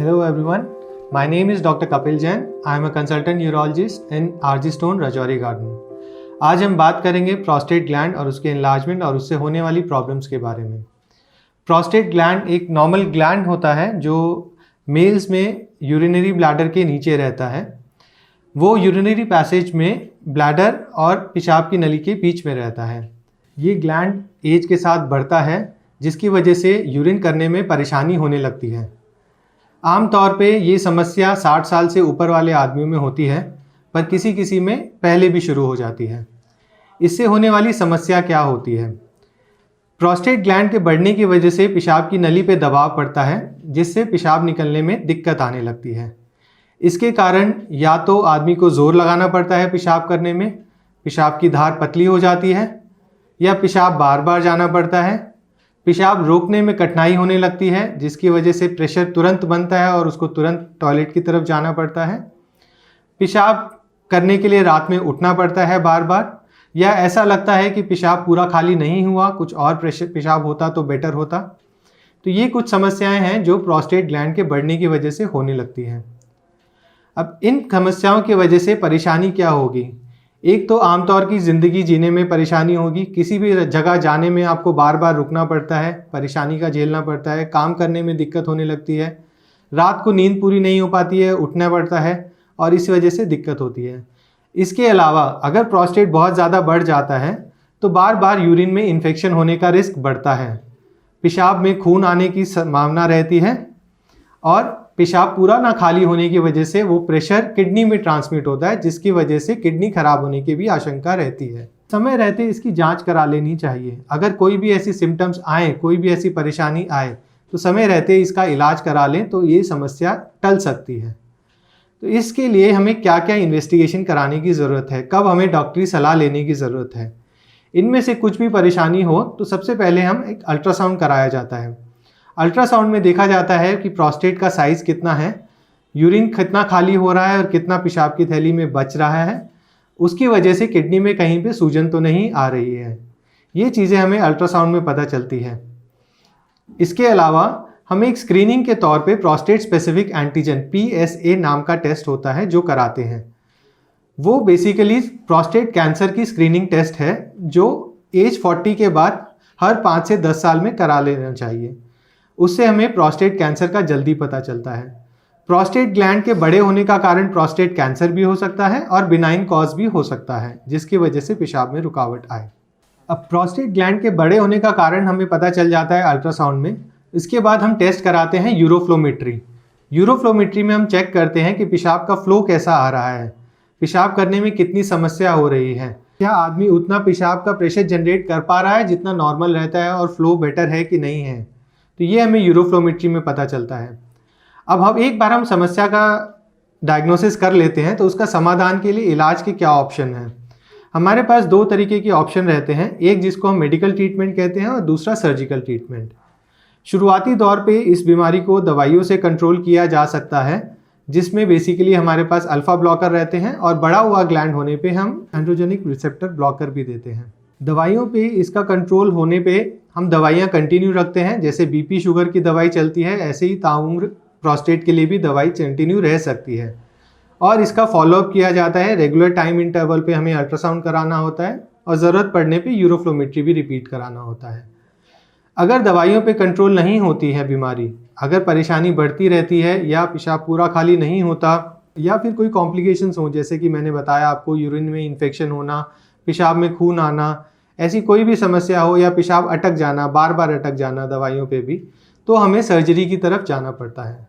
Hello everyone, my name is Dr. Kapil Jain. I am a consultant neurologist in RG Stone, Rajouri Garden. आज हम बात करेंगे prostate gland और उसके enlargement और उससे होने वाली प्रॉब्लम्स के बारे में। प्रोस्टेट ग्लैंड एक नॉर्मल ग्लैंड होता है जो मेल्स में यूरिनरी ब्लैडर के नीचे रहता है। वो यूरिनरी पैसेज में ब्लैडर और पेशाब की नली के बीच में रहता है। ये ग्लैंड एज के साथ बढ़ता है जिसकी वजह से यूरिन करने में परेशानी होने लगती है। आमतौर पे ये समस्या 60 साल से ऊपर वाले आदमियों में होती है, पर किसी किसी में पहले भी शुरू हो जाती है। इससे होने वाली समस्या क्या होती है? प्रोस्टेट ग्लैंड के बढ़ने की वजह से पेशाब की नली पे दबाव पड़ता है जिससे पेशाब निकलने में दिक्कत आने लगती है। इसके कारण या तो आदमी को ज़ोर लगाना पड़ता है पेशाब करने में, पेशाब की धार पतली हो जाती है, या पेशाब बार बार जाना पड़ता है। पेशाब रोकने में कठिनाई होने लगती है जिसकी वजह से प्रेशर तुरंत बनता है और उसको तुरंत टॉयलेट की तरफ जाना पड़ता है। पेशाब करने के लिए रात में उठना पड़ता है बार बार, या ऐसा लगता है कि पेशाब पूरा खाली नहीं हुआ, कुछ और पेशाब होता तो बेटर होता। तो ये कुछ समस्याएं हैं जो प्रोस्टेट ग्लैंड के बढ़ने की वजह से होने लगती हैं। अब इन समस्याओं की वजह से परेशानी क्या होगी? एक तो आमतौर की ज़िंदगी जीने में परेशानी होगी। किसी भी जगह जाने में आपको बार बार रुकना पड़ता है, परेशानी का झेलना पड़ता है, काम करने में दिक्कत होने लगती है, रात को नींद पूरी नहीं हो पाती है, उठना पड़ता है और इस वजह से दिक्कत होती है। इसके अलावा अगर प्रोस्टेट बहुत ज़्यादा बढ़ जाता है तो बार बार यूरिन में इन्फेक्शन होने का रिस्क बढ़ता है, पेशाब में खून आने की संभावना रहती है और पेशाब पूरा ना खाली होने की वजह से वो प्रेशर किडनी में ट्रांसमिट होता है जिसकी वजह से किडनी खराब होने की भी आशंका रहती है। समय रहते इसकी जांच करा लेनी चाहिए। अगर कोई भी ऐसी सिम्टम्स आए, कोई भी ऐसी परेशानी आए तो समय रहते इसका इलाज करा लें तो ये समस्या टल सकती है। तो इसके लिए हमें क्या क्या इन्वेस्टिगेशन कराने की ज़रूरत है, कब हमें डॉक्टरी सलाह लेने की ज़रूरत है? इनमें से कुछ भी परेशानी हो तो सबसे पहले हम एक अल्ट्रासाउंड कराया जाता है। अल्ट्रासाउंड में देखा जाता है कि प्रोस्टेट का साइज़ कितना है, यूरिन कितना खाली हो रहा है और कितना पेशाब की थैली में बच रहा है। उसकी वजह से किडनी में कहीं पे सूजन तो नहीं आ रही है। ये चीज़ें हमें अल्ट्रासाउंड में पता चलती है। इसके अलावा हम एक स्क्रीनिंग के तौर पे प्रोस्टेट स्पेसिफिक एंटीजन PSA नाम का टेस्ट होता है जो कराते हैं। वो बेसिकली प्रोस्टेट कैंसर की स्क्रीनिंग टेस्ट है जो एज 40 के बाद हर 5 से 10 साल में करा लेना चाहिए। उससे हमें प्रोस्टेट कैंसर का जल्दी पता चलता है। प्रोस्टेट ग्लैंड के बड़े होने का कारण प्रोस्टेट कैंसर भी हो सकता है और बिनाइन कॉज भी हो सकता है जिसकी वजह से पेशाब में रुकावट आए। अब प्रोस्टेट ग्लैंड के बड़े होने का कारण हमें पता चल जाता है अल्ट्रासाउंड में। इसके बाद हम टेस्ट कराते हैं यूरोफ्लोमेट्री। यूरोफ्लोमेट्री में हम चेक करते हैं कि पेशाब का फ्लो कैसा आ रहा है, पेशाब करने में कितनी समस्या हो रही है, क्या आदमी उतना पेशाब का प्रेशर जनरेट कर पा रहा है जितना नॉर्मल रहता है और फ्लो बेटर है कि नहीं है। तो ये हमें यूरोफ्लोमेट्री में पता चलता है। अब हम एक बार हम समस्या का डायग्नोसिस कर लेते हैं तो उसका समाधान के लिए इलाज के क्या ऑप्शन हैं? हमारे पास दो तरीके के ऑप्शन रहते हैं, एक जिसको हम मेडिकल ट्रीटमेंट कहते हैं और दूसरा सर्जिकल ट्रीटमेंट। शुरुआती दौर पे इस बीमारी को दवाइयों से कंट्रोल किया जा सकता है जिसमें बेसिकली हमारे पास अल्फा ब्लॉकर रहते हैं और बड़ा हुआ ग्लैंड होने पे हम एंड्रोजेनिक रिसेप्टर ब्लॉकर भी देते हैं। दवाइयों पे इसका कंट्रोल होने पे हम दवाइयाँ कंटिन्यू रखते हैं। जैसे BP शुगर की दवाई चलती है, ऐसे ही ताउम्र प्रोस्टेट के लिए भी दवाई कंटिन्यू रह सकती है और इसका फॉलोअप किया जाता है। रेगुलर टाइम इंटरवल पे हमें अल्ट्रासाउंड कराना होता है और ज़रूरत पड़ने पे यूरोफ्लोमेट्री भी रिपीट कराना होता है। अगर दवाइयों पे कंट्रोल नहीं होती है बीमारी, अगर परेशानी बढ़ती रहती है या पेशाब पूरा खाली नहीं होता या फिर कोई कॉम्प्लिकेशंस हो, जैसे कि मैंने बताया आपको यूरिन में इन्फेक्शन होना, पेशाब में खून आना, ऐसी कोई भी समस्या हो या पेशाब अटक जाना, बार बार अटक जाना दवाइयों पे भी, तो हमें सर्जरी की तरफ जाना पड़ता है।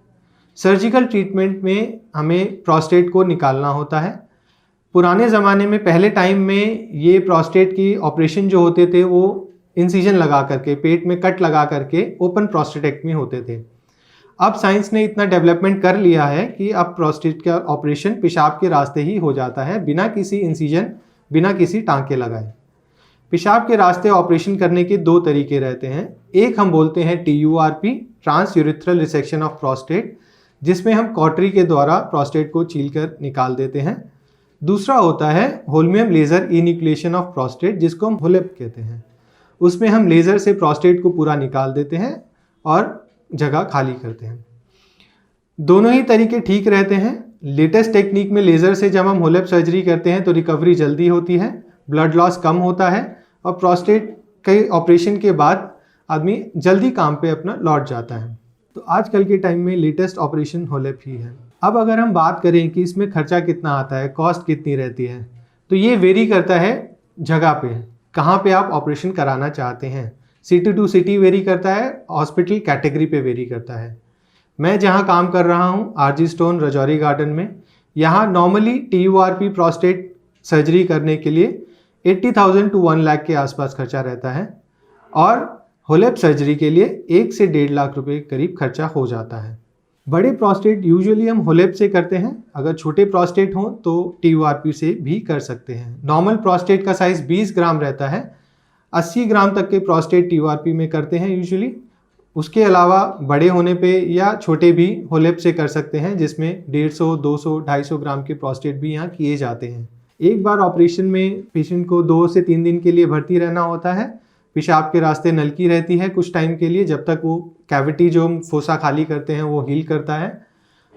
सर्जिकल ट्रीटमेंट में हमें प्रोस्टेट को निकालना होता है। पुराने ज़माने में पहले टाइम में ये प्रोस्टेट की ऑपरेशन जो होते थे वो इंसिजन लगा करके, पेट में कट लगा करके ओपन प्रोस्टेटेक्टमी होते थे। अब साइंस ने इतना डेवलपमेंट कर लिया है कि अब प्रोस्टेट का ऑपरेशन पेशाब के रास्ते ही हो जाता है, बिना किसी इंसिजन, बिना किसी टाँके लगाए। पेशाब के रास्ते ऑपरेशन करने के दो तरीके रहते हैं। एक हम बोलते हैं TURP, trans urethral resection of prostate, जिसमें हम कॉटरी के द्वारा प्रोस्टेट को छीलकर निकाल देते हैं। दूसरा होता है holmium laser enucleation of prostate, जिसको हम होलेप कहते हैं। उसमें हम लेज़र से प्रोस्टेट को पूरा निकाल देते हैं और जगह खाली करते हैं। दोनों ही तरीके ठीक रहते हैं। लेटेस्ट टेक्निक में लेज़र से जब हम होलेप सर्जरी करते हैं तो रिकवरी जल्दी होती है, ब्लड लॉस कम होता है और प्रोस्टेट के ऑपरेशन के बाद आदमी जल्दी काम पे अपना लौट जाता है। तो आजकल के टाइम में लेटेस्ट ऑपरेशन होलेप ही है। अब अगर हम बात करें कि इसमें खर्चा कितना आता है, कॉस्ट कितनी रहती है, तो ये वेरी करता है जगह पे, कहाँ पे आप ऑपरेशन कराना चाहते हैं। सिटी टू सिटी वेरी करता है, हॉस्पिटल कैटेगरी पे वेरी करता है। मैं जहाँ काम कर रहा हूँ आरजी स्टोन रजौरी गार्डन में, यहाँ नॉर्मली TURP प्रोस्टेट सर्जरी करने के लिए 80,000 to 1 लाख के आसपास खर्चा रहता है और होलेप सर्जरी के लिए 1 से 1.5 लाख रुपए करीब खर्चा हो जाता है। बड़े प्रोस्टेट यूजुअली हम होलेप से करते हैं, अगर छोटे प्रोस्टेट हों तो TURP से भी कर सकते हैं। नॉर्मल प्रोस्टेट का साइज़ 20 ग्राम रहता है, 80 ग्राम तक के प्रोस्टेट TURP में करते हैं यूजुअली। उसके अलावा बड़े होने पे या छोटे भी होलेप से कर सकते हैं, जिसमें 150, 200, 250 ग्राम के प्रोस्टेट भी यहाँ किए जाते हैं। एक बार ऑपरेशन में पेशेंट को 2 से 3 दिन के लिए भर्ती रहना होता है। पेशाब के रास्ते नलकी रहती है कुछ टाइम के लिए, जब तक वो कैविटी जो हम फोसा खाली करते हैं वो हील करता है,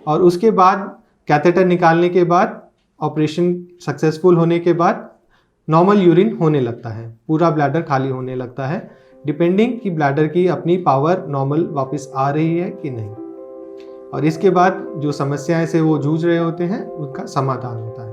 और उसके बाद कैथेटर निकालने के बाद ऑपरेशन सक्सेसफुल होने के बाद नॉर्मल यूरिन होने लगता है, पूरा ब्लैडर खाली होने लगता है, डिपेंडिंग कि ब्लैडर की अपनी पावर नॉर्मल वापस आ रही है कि नहीं। और इसके बाद जो समस्याएं से वो जूझ रहे होते हैं उनका समाधान होता है।